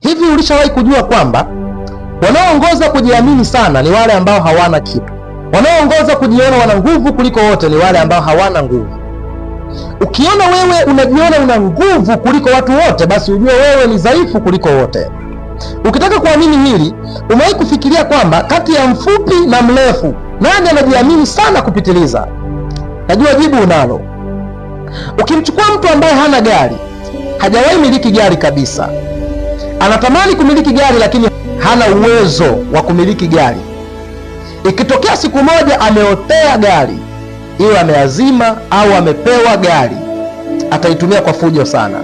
Hivi ulishawahi kujua kwamba wanaoongoza kujiamini sana ni wale ambao hawana kitu? Wanaoongoza kujiona wana nguvu kuliko wote ni wale ambao hawana nguvu. Ukiona wewe unajiona una nguvu kuliko watu wote, basi ujue wewe ni dhaifu kuliko wote. Ukitaka kuamini hili, umewahi kufikiria kwamba kati ya mfupi na mrefu nani anajiamini sana kupitiliza? Najua jibu unalo. Ukimchukua mtu ambaye hana gari, hajawahi miliki gari kabisa, anatamani kumiliki gari lakini hana uwezo wa kumiliki gari. Ikitokea siku moja ameotea gari, iwe ameazima au amepewa gari, ataitumia kwa fujo sana,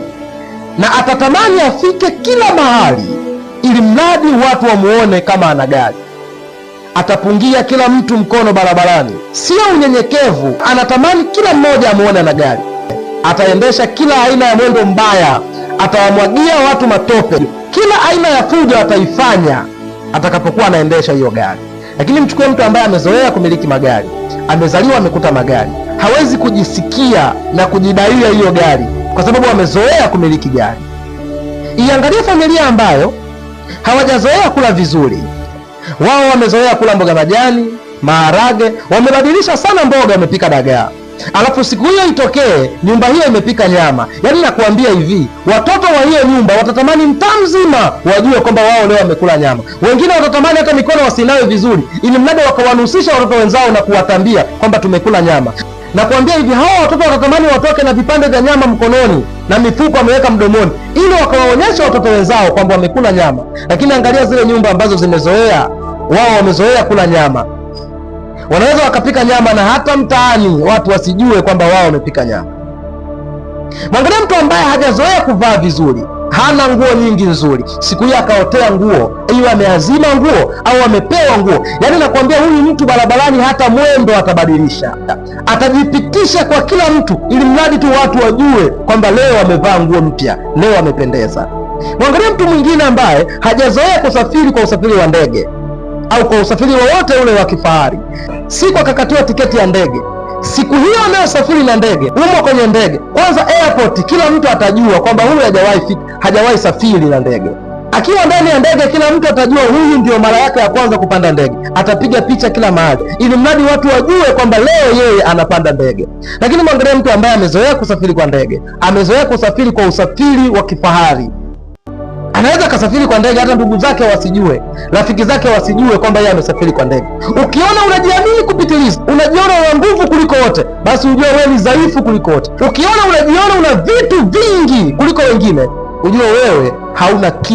na atatamani afike kila mahali ili mradi watu wamuone kama ana gari. Atapungia kila mtu mkono barabarani, sio unyenyekevu, anatamani kila mmoja amuone ana gari. Ataendesha kila aina ya mwendo mbaya, atawamwagia watu matope, kila aina ya fujo ataifanya atakapokuwa anaendesha hiyo gari. Lakini mchukue mtu ambaye amezoea kumiliki magari, amezaliwa amekuta magari, hawezi kujisikia na kujidaia hiyo gari kwa sababu amezoea kumiliki gari. Iangalie familia ambayo hawajazoea kula vizuri. Wao wamezoea kula mboga majani, maharage, wamebadilisha sana mboga, wamepika dagaa. Alafu siku hiyo itokee nyumba hiyo imepika nyama. Yaani nakuambia hivi, watoto wa hiyo nyumba watatamani mtaa mzima wajue kwamba wao leo wamekula nyama. Wengine watatamani hata mikono wasinawe vizuri, ili mradi wakawanusisha watoto wenzao na kuwatambia kwamba tumekula nyama. Nakuambia hivi, hao watoto watatamani watoke na vipande vya nyama mkononi na mifuko wameweka mdomoni, ili wakawaonyesha watoto wenzao kwamba wamekula nyama. Lakini angalia zile nyumba ambazo zimezoea, wao wamezoea kula nyama, wanaweza wakapika nyama na hata mtaani watu wasijue kwamba wao wamepika nyama. Mwangalia mtu ambaye hajazoea kuvaa vizuri, hana nguo nyingi nzuri, siku hiyo akaotea nguo, iwe ameazima nguo au amepewa nguo. Yaani nakwambia huyu mtu barabarani hata mwendo atabadilisha, atajipitisha kwa kila mtu ili mradi tu watu wajue kwamba leo amevaa nguo mpya, leo amependeza. Mwangalia mtu mwingine ambaye hajazoea kusafiri kwa usafiri wa ndege au kwa usafiri wowote ule wa kifahari. Siku akakatiwa tiketi ya ndege, siku hiyo anayosafiri na ndege, umo kwenye ndege, kwanza airport kila mtu atajua kwamba huyu hajawahi safiri na ndege. Akiwa ndani ya ndege, kila mtu atajua huyu ndio mara yake ya kwanza kupanda ndege. Atapiga picha kila mahali ili mradi watu wajue kwamba leo yeye anapanda ndege. Lakini mwangalie mtu ambaye amezoea kusafiri kwa ndege, amezoea kusafiri kwa usafiri wa kifahari, anaweza kasafiri kwa ndege hata ndugu zake wasijue, rafiki zake wasijue kwamba yeye amesafiri kwa ndege. Ukiona unajiamini kupitiliza, unajiona una nguvu kuliko wote, basi ujue wewe ni dhaifu kuliko wote. Ukiona unajiona una vitu vingi kuliko wengine, ujue wewe hauna kitu.